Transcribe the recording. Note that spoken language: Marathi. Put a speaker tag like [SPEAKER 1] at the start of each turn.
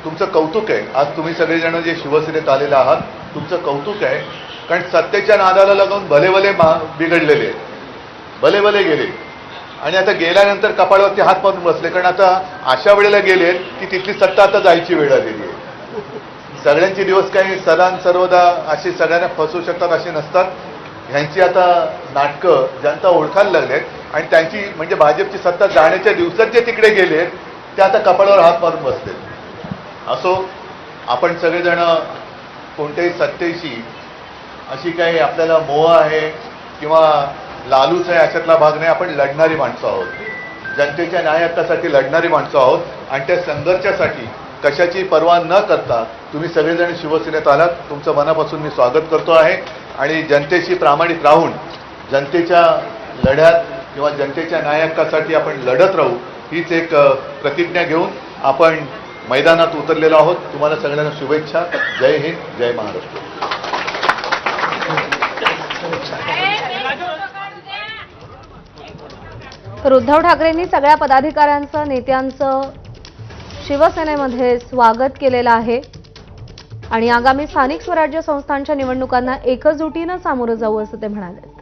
[SPEAKER 1] तुमचं कौतुक आहे. आज तुम्ही सगळेजण जे शिवसेनेत आलेले आहात तुमचं कौतुक आहे. कारण सत्तेच्या नादाला लागून भले भले बिघडलेले आहेत, भले भले गेले आणि आता गेल्यानंतर कपाळावरती हात मारून बसले. कारण आता अशा वेळेला गेलेत की तिथली सत्ता आता जायची वेळ आलेली आहे. सगळ्यांचे दिवस काही सर्वदा अशी सगळ्यांना फसवू शकतात असे नसतात. ह्यांची आता नाटकं जनता ओळखायला लागलेत आणि त्यांची म्हणजे भाजपची सत्ता जाण्याच्या दिवसात जे तिकडे गेलेत ते आता कपाळावर हात मारून बसले. असो, आपण सगळेजण कोणत्याही सत्तेशी अशी काही आपल्याला मोह आहे किंवा लालूच आहे अशातला भाग नाही. आपण लढणारी माणसं आहोत, जनतेच्या न्याय हक्कासाठी लढणारी माणसं आहोत आणि त्या संघर्षासाठी कशाची पर्वा न करता तुम्ही सगळेजण शिवसेनेत आलात. तुमचं मनापासून मी स्वागत करतो आहे आणि जनतेशी प्रामाणिक राहून जनतेच्या लढ्यात किंवा जनतेच्या न्याय हक्कासाठी आपण लढत राहू हीच एक प्रतिज्ञा घेऊन आपण मैदानात उतरलेलो आहोत. तुम्हाला सगळ्यांना शुभेच्छा. जय हिंद, जय महाराष्ट्र.
[SPEAKER 2] तर उद्धव ठाकरेंनी सगळ्या पदाधिकाऱ्यांचं नेत्यांचं शिवसेनेमध्ये स्वागत केलेलं आहे आणि आगामी स्थानिक स्वराज्य संस्थांच्या निवडणुकांना एकजुटीनं सामोरं जाऊ असं ते म्हणाले.